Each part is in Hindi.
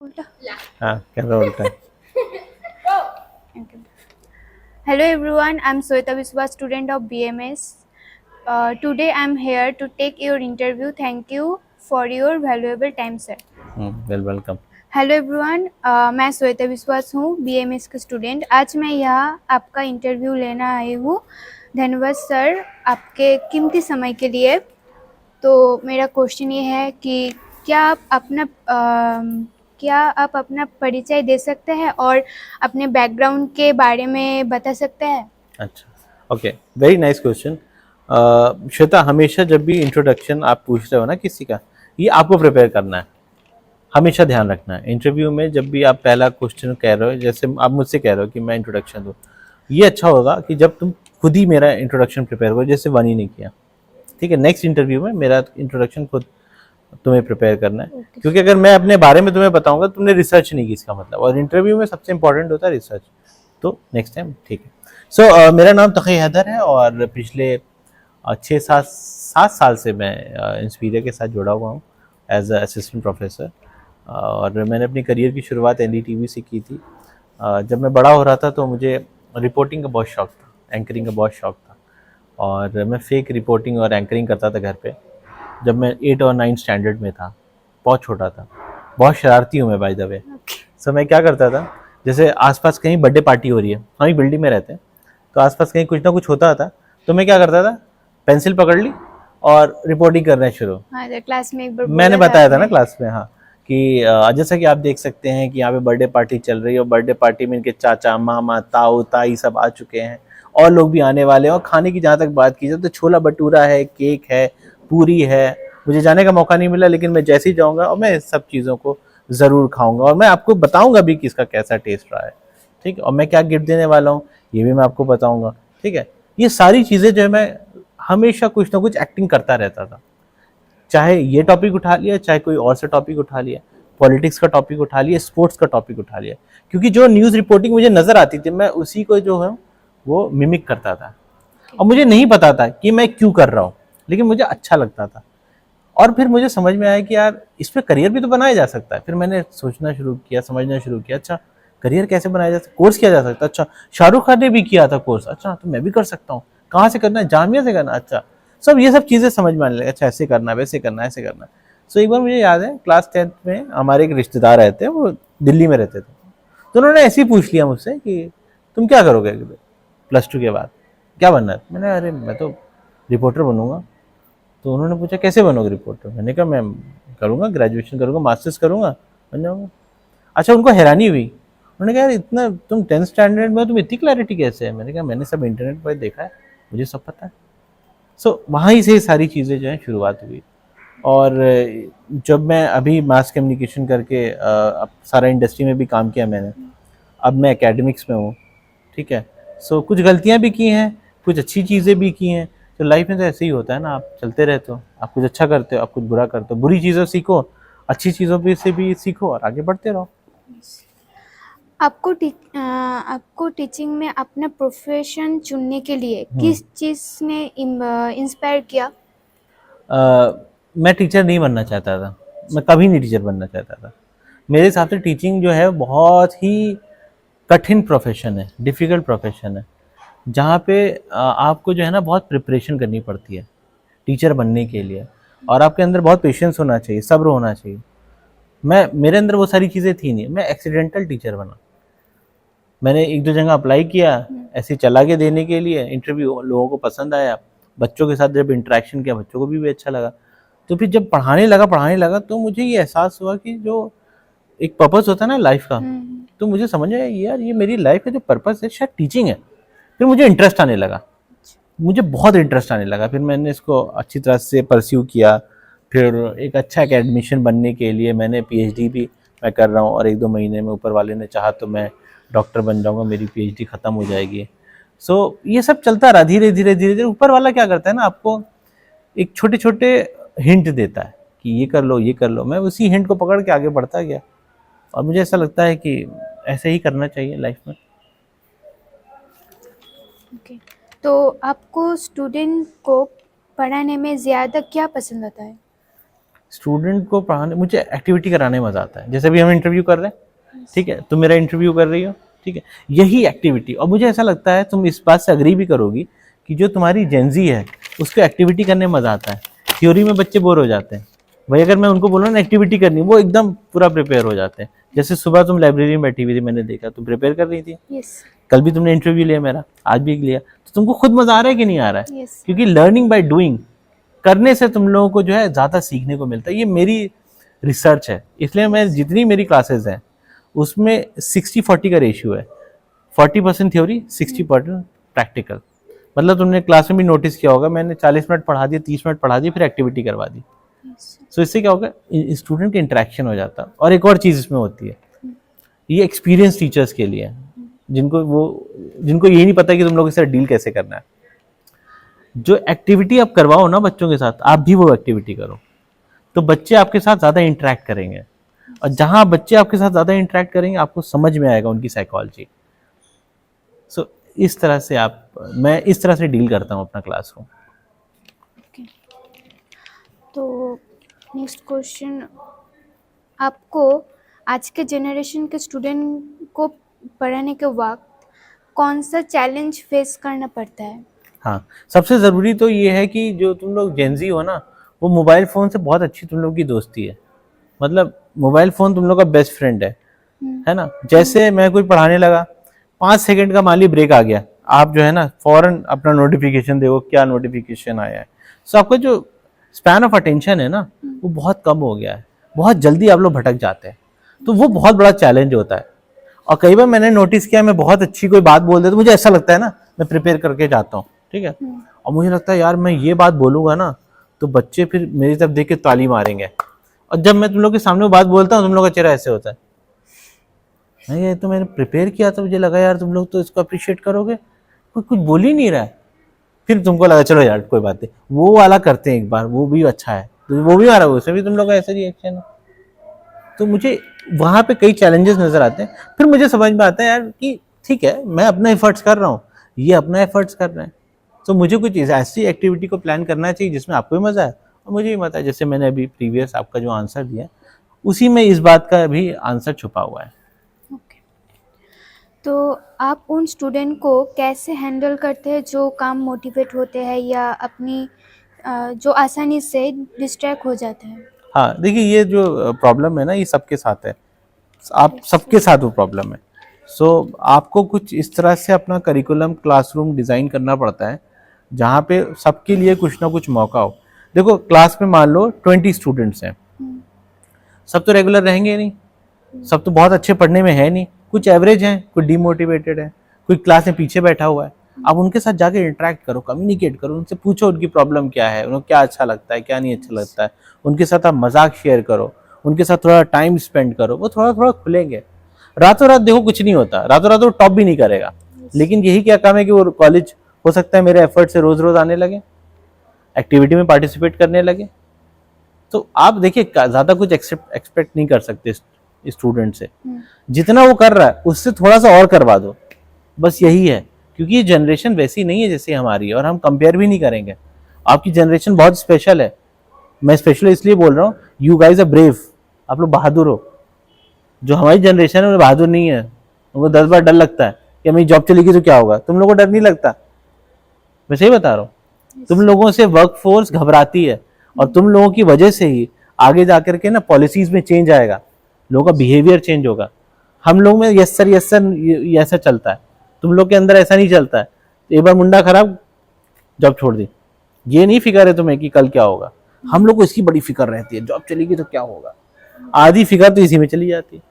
उल्टा। हाँ कैमरा उल्टा है। Hello everyone, I'm Sweta Biswas, student of BMS. Today I'm here to take your interview. Thank you for your valuable time, sir. Welcome. Hello everyone, मैं श्वेता विश्वास हूँ, बीएमएस का स्टूडेंट। आज मैं यहाँ आपका इंटरव्यू लेना आई हूँ। धन्यवाद सर आपके कीमती समय के लिए। तो मेरा क्वेश्चन ये है कि क्या आप अपना परिचय दे सकते हैं और अपने बैकग्राउंड के बारे में बता सकते हैं? अच्छा okay, very nice question. Shweta, हमेशा जब भी इंट्रोडक्शन आप पूछ रहे हो ना किसी का, ये आपको प्रिपेयर करना है, हमेशा ध्यान रखना है। इंटरव्यू में जब भी आप पहला क्वेश्चन कह रहे हो, जैसे आप मुझसे कह रहे हो कि मैं इंट्रोडक्शन दूँ, ये अच्छा होगा कि जब तुम खुद ही मेरा इंट्रोडक्शन प्रिपेयर करो, जैसे वनी ने किया। ठीक है, नेक्स्ट इंटरव्यू में मेरा इंट्रोडक्शन खुद तुम्हें प्रिपेयर करना है। क्योंकि अगर मैं अपने बारे में तुम्हें बताऊंगा, तुमने रिसर्च नहीं की इसका मतलब, और इंटरव्यू में सबसे इंपॉर्टेंट होता है रिसर्च। तो नेक्स्ट टाइम ठीक है। सो मेरा नाम तकी हैदर है और पिछले 6-7 साल से मैं इंस्पीरिया के साथ जुड़ा हुआ हूँ एज अ असिस्टेंट प्रोफेसर। और मैंने अपनी करियर की शुरुआत एनडीटीवी से की थी। जब मैं बड़ा हो रहा था तो मुझे रिपोर्टिंग का बहुत शौक था, एंकरिंग का बहुत शौक था, और मैं फेक रिपोर्टिंग और एंकरिंग करता था घर पे। जब मैं 8 और 9 स्टैंडर्ड में था, बहुत छोटा था, बहुत शरारती हूँ मैं बाय द वे। सो मैं क्या करता था, जैसे आसपास कहीं बर्थडे पार्टी हो रही है, हम एक बिल्डिंग में रहते हैं, तो आसपास कहीं कुछ ना कुछ होता था, तो मैं क्या करता था, पेंसिल पकड़ ली और रिपोर्टिंग करना शुरू। हाँ, क्लास में एक बार मैंने बोला था बताया था ना आपने। क्लास में, हाँ, कि जैसा कि आप देख सकते हैं कि यहाँ पे बर्थडे पार्टी चल रही है, और बर्थडे पार्टी में इनके चाचा मामा ताऊ ताई सब आ चुके हैं, और लोग भी आने वाले हैं। और खाने की जहाँ तक बात की जाए तो छोला भटूरा है, केक है, पूरी है। मुझे जाने का मौका नहीं मिला, लेकिन मैं जैसे ही जाऊँगा और मैं इस सब चीज़ों को ज़रूर खाऊंगा, और मैं आपको बताऊंगा भी कि इसका कैसा टेस्ट रहा है। ठीक है, और मैं क्या गिफ्ट देने वाला हूँ ये भी मैं आपको बताऊंगा। ठीक है, ये सारी चीज़ें जो है, मैं हमेशा कुछ ना कुछ एक्टिंग करता रहता था। चाहे ये टॉपिक उठा लिया, चाहे कोई और सा टॉपिक उठा लिया, पॉलिटिक्स का टॉपिक उठा लिया, स्पोर्ट्स का टॉपिक उठा लिया, क्योंकि जो न्यूज़ रिपोर्टिंग मुझे नज़र आती थी, मैं उसी को जो है वो मिमिक करता था। और मुझे नहीं पता था कि मैं क्यों कर रहा हूँ, लेकिन मुझे अच्छा लगता था। और फिर मुझे समझ में आया कि यार इस पर करियर भी तो बनाया जा सकता है। फिर मैंने सोचना शुरू किया, समझना शुरू किया, अच्छा करियर कैसे बनाया जा सकता, कोर्स किया जा सकता है। अच्छा, शाहरुख खान ने भी किया था कोर्स, अच्छा तो मैं भी कर सकता हूँ। कहाँ से करना है, जामिया से करना, अच्छा सब ये सब चीज़ें समझ में आने लगे। अच्छा ऐसे करना, वैसे करना, ऐसे करना। सो एक बार मुझे याद है, क्लास 10th में हमारे एक रिश्तेदार रहते हैं, वो दिल्ली में रहते थे, तो उन्होंने ऐसे ही पूछ लिया मुझसे कि तुम क्या करोगे +2 के बाद, क्या बनना है। मैंने अरे मैं तो रिपोर्टर बनूंगा। तो उन्होंने पूछा कैसे बनोगे रिपोर्टर, मैंने कहा मैं करूँगा, ग्रेजुएशन करूँगा, मास्टर्स करूँगा, बन जाऊँगा। अच्छा, उनको हैरानी हुई, उन्होंने कहा यार इतना तुम 10th स्टैंडर्ड में, तुम इतनी क्लैरिटी कैसे है। मैंने कहा मैंने सब इंटरनेट पर देखा है, मुझे सब पता है। सो वहीं से सारी चीज़ें जो हैं शुरुआत हुई। और जब मैं अभी मास कम्युनिकेशन करके अब सारा इंडस्ट्री में भी काम किया मैंने, अब मैं एकेडमिक्स में हूँ। ठीक है, सो कुछ गलतियाँ भी की हैं, कुछ अच्छी चीज़ें भी की हैं। तो लाइफ में तो ऐसे ही होता है ना, आप चलते रहते हो, आप कुछ अच्छा करते हो, आप कुछ बुरा करते हो, बुरी चीज़ों सीखो, अच्छी चीज़ों भी से भी सीखो, और आगे बढ़ते रहो। आपको टीचिंग में अपना प्रोफेशन चुनने के लिए हम्म। किस चीज़ ने इंस्पायर किया? मैं टीचर नहीं बनना चाहता था, मैं कभी नहीं टीचर बनना चाहता था। मेरे हिसाब से टीचिंग जो है बहुत ही कठिन प्रोफेशन है, डिफ़िकल्ट प्रोफेशन है, जहाँ पे आपको जो है ना बहुत प्रिपरेशन करनी पड़ती है टीचर बनने के लिए, और आपके अंदर बहुत पेशेंस होना चाहिए, सब्र होना चाहिए। मेरे अंदर वो सारी चीज़ें थी नहीं, मैं एक्सीडेंटल टीचर बना। मैंने 1-2 जगह अप्लाई किया, ऐसे चला के देने के लिए इंटरव्यू, लोगों को पसंद आया, बच्चों के साथ जब इंटरेक्शन किया, बच्चों को भी अच्छा लगा। तो फिर जब पढ़ाने लगा तो मुझे ये एहसास हुआ कि जो एक पर्पस होता है ना लाइफ का, तो मुझे समझ आया यार ये मेरी लाइफ का जो पर्पस है शायद टीचिंग है। फिर मुझे इंटरेस्ट आने लगा, मुझे बहुत इंटरेस्ट आने लगा। फिर मैंने इसको अच्छी तरह से परस्यू किया। फिर एक अच्छा एकेडमिशियन बनने के लिए मैंने पीएचडी भी मैं कर रहा हूँ, और 1-2 महीने में ऊपर वाले ने चाहा तो मैं डॉक्टर बन जाऊँगा, मेरी पीएचडी ख़त्म हो जाएगी। सो ये सब चलता रहा, धीरे धीरे धीरे धीरे ऊपर वाला क्या करता है ना, आपको एक छोटे छोटे हिंट देता है कि ये कर लो, ये कर लो। मैं उसी हिंट को पकड़ के आगे बढ़ता गया, और मुझे ऐसा लगता है कि ऐसे ही करना चाहिए लाइफ में। ओके, तो आपको स्टूडेंट को पढ़ाने में ज़्यादा क्या पसंद आता है? स्टूडेंट को पढ़ाने, मुझे एक्टिविटी कराने में मजा आता है। जैसे अभी हम इंटरव्यू कर रहे हैं, ठीक है, तुम मेरा इंटरव्यू कर रही हो, ठीक है, यही एक्टिविटी। और मुझे ऐसा लगता है तुम इस बात से अग्री भी करोगी कि जो तुम्हारी जेंजी है उसको एक्टिविटी करने में मजा आता है। थ्योरी में बच्चे बोर हो जाते हैं, वही अगर मैं उनको बोलूँ ना एक्टिविटी करनी, वो एकदम पूरा प्रिपेयर हो जाते हैं। जैसे सुबह तुम लाइब्रेरी में बैठी हुई थी, मैंने देखा तुम प्रिपेयर कर रही थी। यस कल भी तुमने इंटरव्यू लिया मेरा, आज भी लिया, तो तुमको खुद मजा आ रहा है कि नहीं आ रहा है? यस क्योंकि लर्निंग बाय डूइंग, करने से तुम लोगों को जो है ज्यादा सीखने को मिलता है। ये मेरी रिसर्च है, इसलिए मैं जितनी मेरी क्लासेस हैं उसमें 60-40 का रेशियो है। 40% थ्योरी, 60% प्रैक्टिकल। मतलब तुमने क्लास में भी नोटिस किया होगा, मैंने 40 मिनट पढ़ा दिया, 30 मिनट पढ़ा दिया, फिर एक्टिविटी करवा दी। सो इससे क्या होगा, स्टूडेंट का इंटरेक्शन हो जाता है। और एक और चीज इसमें होती है, ये एक्सपीरियंस टीचर्स के लिए है, जिनको यही नहीं पता कि तुम लोग इससे डील कैसे करना है। जो एक्टिविटी आप करवाओ ना बच्चों के साथ, आप भी वो एक्टिविटी करो, तो बच्चे आपके साथ ज्यादा इंटरेक्ट करेंगे। और जहां बच्चे आपके साथ ज्यादा इंटरेक्ट करेंगे, आपको समझ में आएगा उनकी साइकोलॉजी। सो इस तरह से मैं इस तरह से डील करता हूँ अपना क्लासरूम। तो नेक्स्ट क्वेश्चन, आपको आज के जनरेशन के स्टूडेंट को पढ़ाने के वक्त कौन सा चैलेंज फेस करना पड़ता है? हाँ, सबसे ज़रूरी तो ये है कि जो तुम लोग जेंजी हो ना, वो मोबाइल फ़ोन से बहुत अच्छी तुम लोग की दोस्ती है। मतलब मोबाइल फ़ोन तुम लोग का बेस्ट फ्रेंड है ना। जैसे मैं कोई पढ़ाने लगा, 5 सेकंड का मान ली ब्रेक आ गया, आप जो है ना फौरन अपना नोटिफिकेशन देखो क्या नोटिफिकेशन आया है। सो आपका जो स्पैन ऑफ अटेंशन है ना, वो बहुत कम हो गया है, बहुत जल्दी आप लोग भटक जाते हैं। तो वो बहुत बड़ा चैलेंज होता है। और कई बार मैंने नोटिस किया, मैं बहुत अच्छी कोई बात बोल देता, तो मुझे ऐसा लगता है ना, मैं प्रिपेयर करके जाता हूँ, ठीक है, और मुझे लगता है यार मैं ये बात बोलूंगा ना तो बच्चे फिर मेरी तरफ देख के ताली मारेंगे। और जब मैं तुम लोग के सामने वो बात बोलता हूँ, तुम लोग का चेहरा ऐसे होता है, ये तो मैंने प्रिपेयर किया था, मुझे लगा यार तुम लोग तो इसको अप्रिशिएट करोगे, कोई कुछ बोल ही नहीं रहा है। फिर तुमको लगा चलो यार कोई बात नहीं, वो वाला करते हैं एक बार, वो भी अच्छा है, तो वो भी आ रहा है, उसमें भी तुम लोग का ऐसा रिएक्शन है। तो मुझे वहाँ पे कई चैलेंजेस नजर आते हैं। फिर मुझे समझ में आता है यार कि ठीक है, मैं अपना एफर्ट्स कर रहा हूँ, ये अपना एफर्ट्स कर रहे हैं, तो मुझे कुछ ऐसी एक्टिविटी को प्लान करना चाहिए जिसमें आपको भी मजा है और मुझे भी मजा है। जैसे मैंने अभी प्रीवियस आपका जो आंसर दिया, उसी में इस बात का भी आंसर छुपा हुआ है। ओके, तो आप उन स्टूडेंट को कैसे हैंडल करते हैं जो काम मोटिवेट होते हैं या अपनी जो आसानी से डिस्ट्रैक्ट हो जाते हैं? हाँ देखिए, ये जो प्रॉब्लम है ना, ये सबके साथ है, आप सबके साथ वो प्रॉब्लम है। सो आपको कुछ इस तरह से अपना करिकुलम क्लासरूम डिज़ाइन करना पड़ता है जहाँ पे सबके लिए कुछ ना कुछ मौका हो। देखो क्लास में मान लो 20 स्टूडेंट्स हैं, सब तो रेगुलर रहेंगे नहीं, सब तो बहुत अच्छे पढ़ने में है नहीं, कुछ एवरेज हैं, कुछ डीमोटिवेटेड है, कोई क्लास में पीछे बैठा हुआ है। आप उनके साथ जाके इंटरेक्ट करो, कम्युनिकेट करो, उनसे पूछो उनकी प्रॉब्लम क्या है, उनको क्या अच्छा लगता है, क्या नहीं अच्छा लगता है, उनके साथ आप मजाक शेयर करो, उनके साथ थोड़ा टाइम स्पेंड करो, वो थोड़ा थोड़ा खुलेंगे। रातों रात देखो कुछ नहीं होता, रातों रात वो टॉप भी नहीं करेगा, लेकिन यही क्या काम है कि वो कॉलेज हो सकता है मेरे एफर्ट से रोज रोज आने लगे, एक्टिविटी में पार्टिसिपेट करने लगे। तो आप देखिए ज्यादा कुछ एक्सपेक्ट नहीं कर सकते स्टूडेंट से, जितना वो कर रहा है उससे थोड़ा सा और करवा दो, बस यही है। क्योंकि ये जनरेशन वैसी नहीं है जैसे हमारी, और हम कंपेयर भी नहीं करेंगे। आपकी जनरेशन बहुत स्पेशल है, मैं स्पेशल इसलिए बोल रहा हूँ, यू गाइज आर ब्रेव, आप लोग बहादुर हो। जो हमारी जनरेशन है वो बहादुर नहीं है, उनको 10 बार डर लगता है कि मेरी जॉब चली गई तो क्या होगा। तुम लोगों को डर नहीं लगता, मैं सही बता रहा हूँ। तुम लोगों से वर्क फोर्स घबराती है, और तुम लोगों की वजह से ही आगे जाकर के ना पॉलिसीज में चेंज आएगा, लोगों का बिहेवियर चेंज होगा। हम लोग में यस सर ये ऐसा चलता है, तुम लोग के अंदर ऐसा नहीं चलता है। एक बार मुंडा खराब, जॉब छोड़ दी, ये नहीं फिक्र है तुम्हें कि कल क्या होगा। हम लोग को इसकी बड़ी फिक्र रहती है, जॉब चलेगी तो क्या होगा, आधी फिक्र तो इसी में चली जाती है।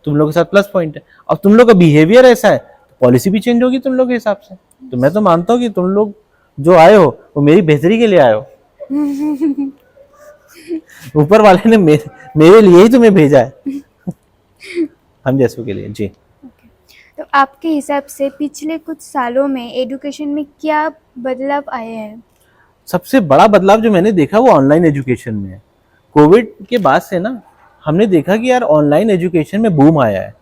तुम लोग के साथ प्लस पॉइंट है, और तुम लोग का बिहेवियर ऐसा है, पॉलिसी भी चेंज होगी तुम लोग के हिसाब से। तो मैं तो मानता हूँ कि तुम लोग जो आए हो वो मेरी बेहतरी के लिए आए हो। ऊपर वाले ने मेरे लिए ही तुम्हें भेजा है, हम जैसों के लिए जी। तो आपके हिसाब से पिछले कुछ सालों में एजुकेशन में क्या बदलाव आए हैं? सबसे बड़ा बदलाव जो मैंने देखा वो ऑनलाइन एजुकेशन में है। कोविड के बाद से ना हमने देखा कि यार ऑनलाइन एजुकेशन में बूम आया है।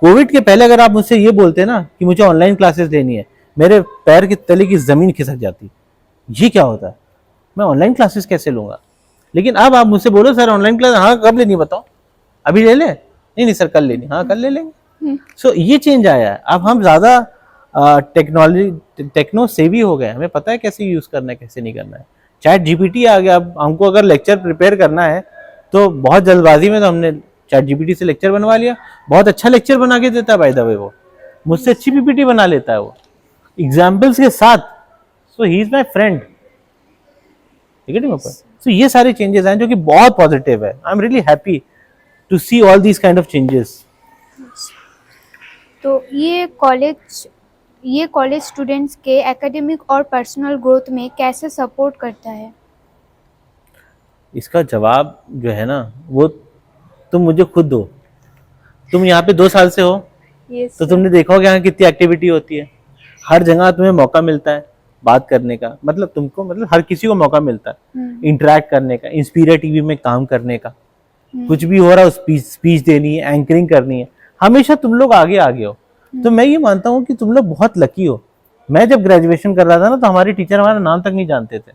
कोविड के पहले अगर आप मुझसे ये बोलते ना कि मुझे ऑनलाइन क्लासेस लेनी है, मेरे पैर के तले की जमीन खिसक जाती। ये क्या होता है, मैं ऑनलाइन क्लासेस कैसे लूंगा। लेकिन अब आप मुझसे बोलो सर ऑनलाइन क्लास, हाँ कब लेनी बताओ, अभी ले ले, नहीं नहीं सर कल लेनी, हाँ कल ले लेंगे। सो ये चेंज आया है, अब हम ज्यादा टेक्नोलॉजी टेक्नो सेवी हो गए, हमें पता है कैसे यूज करना है कैसे नहीं करना है। चैट जीपीटी आ गया, अब हमको अगर लेक्चर प्रिपेयर करना है तो बहुत जल्दबाजी में तो हमने चैट जीपीटी से लेक्चर बनवा लिया, बहुत अच्छा लेक्चर बना के देता है बाय द वे, वो मुझसे अच्छी पीपीटी बना लेता है वो एग्जाम्पल्स के साथ। सो ही इज माई फ्रेंड, ठीक है टीम ऊपर। सो ये सारे चेंजेस हैं जो कि बहुत पॉजिटिव है। I am really happy to see all these kind of changes. तो ये कॉलेज स्टूडेंट्स के एकेडमिक और पर्सनल ग्रोथ में कैसे सपोर्ट करता है? इसका जवाब जो है ना वो तुम मुझे खुद दो। तुम यहाँ पे 2 साल से हो यस तो तुमने देखा होगा यहाँ कितनी एक्टिविटी होती है, हर जगह तुम्हें मौका मिलता है बात करने का, मतलब तुमको मतलब हर किसी को मौका मिलता है इंटरेक्ट करने का, इंस्पिरिया टीवी में काम करने का, कुछ भी हो रहा है स्पीच देनी है, एंकरिंग करनी है, हमेशा तुम लोग आगे आगे हो। तो मैं ये मानता हूँ कि तुम लोग बहुत लकी हो। मैं जब ग्रेजुएशन कर रहा था ना तो हमारे टीचर हमारा नाम तक नहीं जानते थे,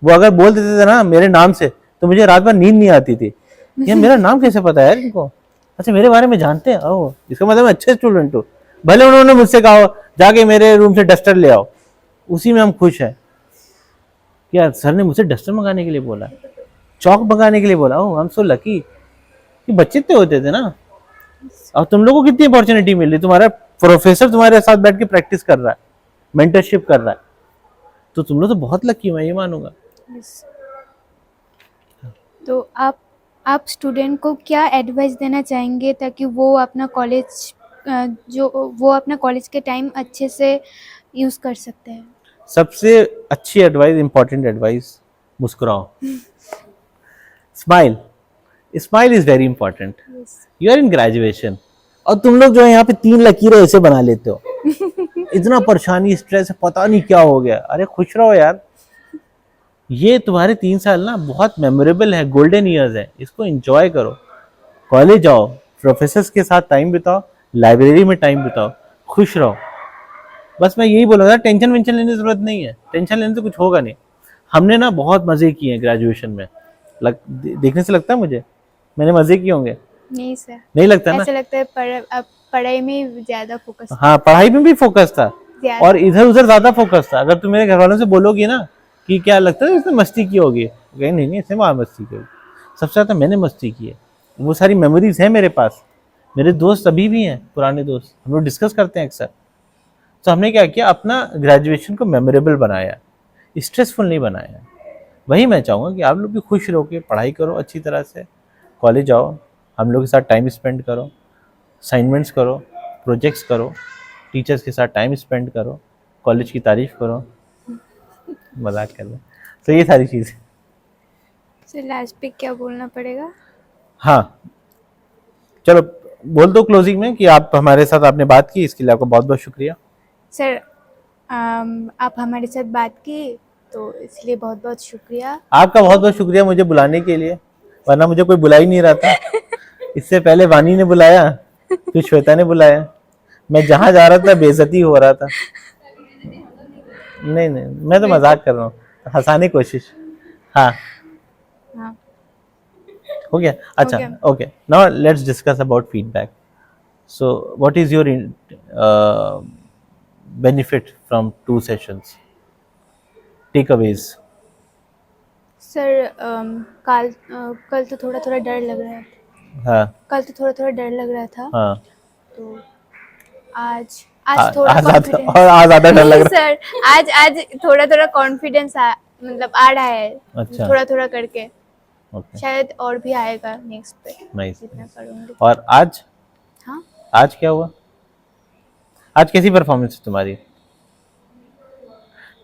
वो अगर बोल देते थे ना मेरे नाम से तो मुझे रात भर नींद नहीं आती थी, ये मेरा नाम कैसे पता है यार इनको, अच्छा मेरे बारे में जानते हैं, ओह इसका मतलब मैं अच्छे स्टूडेंट हूँ। भले उन्होंने मुझसे कहा जाके मेरे रूम से डस्टर ले आओ, उसी में हम खुश हैं। क्या सर ने मुझसे डस्टर मंगाने के लिए बोला, चौक मंगाने के लिए बोला, ओह आई एम सो लकी। कि बच्चे तो होते थे ना, और तुम लोगों को कितनी अपॉर्चुनिटी मिल रही, तुम्हारा प्रोफेसर तुम्हारे साथ बैठ के प्रैक्टिस कर रहा है, मेंटरशिप कर रहा है, तो तुम लोग तो बहुत लकी हो, मैं ये मानूंगा। तो आप स्टूडेंट को क्या एडवाइस देना चाहेंगे ताकि वो अपना कॉलेज के टाइम अच्छे से यूज़ कर सकते हैं? सबसे अच्छी एडवाइस, इंपॉर्टेंट एडवाइस, मुस्कुराओ, smile, smile is very important. You are in graduation और तुम लोग जो है यहाँ पे 3 लकीरें ऐसे बना लेते हो इतना परेशानी स्ट्रेस पता नहीं क्या हो गया, अरे खुश रहो यार, ये तुम्हारे 3 साल ना बहुत मेमोरेबल है, गोल्डन ईयर्स है, इसको एंजॉय करो। कॉलेज आओ, प्रोफेसर्स के साथ टाइम बिताओ, लाइब्रेरी में टाइम बिताओ, खुश रहो। बस मैं यही बोलूँगा, टेंशन वेंशन लेने की जरूरत नहीं है, टेंशन लेने से कुछ होगा नहीं। हमने ना बहुत मजे किए हैं ग्रेजुएशन में, देखने से लगता है मुझे मैंने मजे किए होंगे, नहीं सर, नहीं लगता ना? ऐसा लगता है अब पढ़ाई में ज्यादा फोकस। हाँ पढ़ाई में भी फोकस था ज्यादा। और इधर उधर ज्यादा फोकस था। अगर तुम मेरे घर वालों से बोलोगी ना कि क्या लगता है इसने मस्ती की होगी, नहीं नहीं इसने वहाँ मस्ती की होगी, सबसे ज्यादा मैंने मस्ती की है। वो सारी मेमोरीज है मेरे पास, मेरे दोस्त अभी भी हैं, पुराने दोस्त, हम लोग डिस्कस करते हैं अक्सर। तो हमने क्या किया, अपना ग्रेजुएशन को मेमोरेबल बनाया, स्ट्रेसफुल नहीं बनाया। वही मैं चाहूँगा कि आप लोग भी खुश रहो के पढ़ाई करो अच्छी तरह से, कॉलेज आओ, हम लोग के साथ टाइम स्पेंड करो, असाइनमेंट्स करो, प्रोजेक्ट्स करो, टीचर्स के साथ टाइम स्पेंड करो, कॉलेज की तारीफ करो, मजाक कर लो। तो ये सारी चीज़। सर लास्ट पे क्या बोलना पड़ेगा? हाँ चलो बोल दो क्लोजिंग में कि आप हमारे साथ आपने बात की, इसके लिए आपका बहुत बहुत शुक्रिया। सर आप हमारे साथ बात की तो इसलिए बहुत बहुत शुक्रिया। आपका बहुत बहुत शुक्रिया मुझे बुलाने के लिए, वरना मुझे कोई बुला ही नहीं रहा था। इससे पहले वानी ने बुलाया, फिर श्वेता ने बुलाया, मैं जहाँ जा रहा था बेइज्जती हो रहा था। नहीं नहीं मैं तो मजाक कर रहा हूँ, हंसाने की कोशिश। हाँ हाँ हो गया, अच्छा okay. Now let's discuss about feedback. So what is your benefit from 2 sessions, takeaways? Sir कल तो थोड़ा थोड़ा डर लग रहा है। हाँ कल तो थोड़ा थोड़ा डर लग रहा था। हाँ तो आज थोड़ा आज confidence- और आज ज्यादा डर लग नहीं रहा है। सर, आज थोड़ा थोड़ा कॉन्फिडेंस मतलब आ रहा है। अच्छा। थोड़ा थोड़ा करके ओके शायद और भी आएगा नेक्स्ट पे नाइस। जितना करूँगी। और आज हाँ आज क्या हुआ, आज कैसी परफॉर्मेंस है तुम्हारी?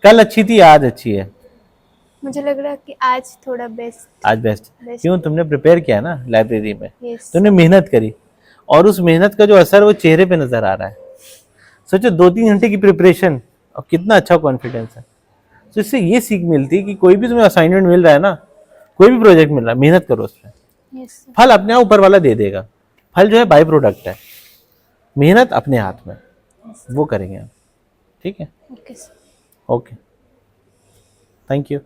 कल अच्छी थी, आज अच्छी है? मुझे लग रहा है कि आज थोड़ा बेस्ट। आज बेस्ट। Best। क्यों, तुमने प्रिपेयर किया ना लाइब्रेरी में, यस तुमने मेहनत करी और उस मेहनत का जो असर वो चेहरे पे नजर आ रहा है। सोचो 2-3 घंटे की प्रिपरेशन और कितना अच्छा कॉन्फिडेंस है। तो इससे ये सीख मिलती है कि कोई भी तुम्हें असाइनमेंट मिल रहा है ना, कोई भी प्रोजेक्ट मिल रहा है, मेहनत करो उस पर, यस फल अपने आप ऊपर वाला दे देगा। फल जो है बाई प्रोडक्ट है, मेहनत अपने हाथ में, वो करेंगे हम। ठीक है, okay sir. Okay, thank you.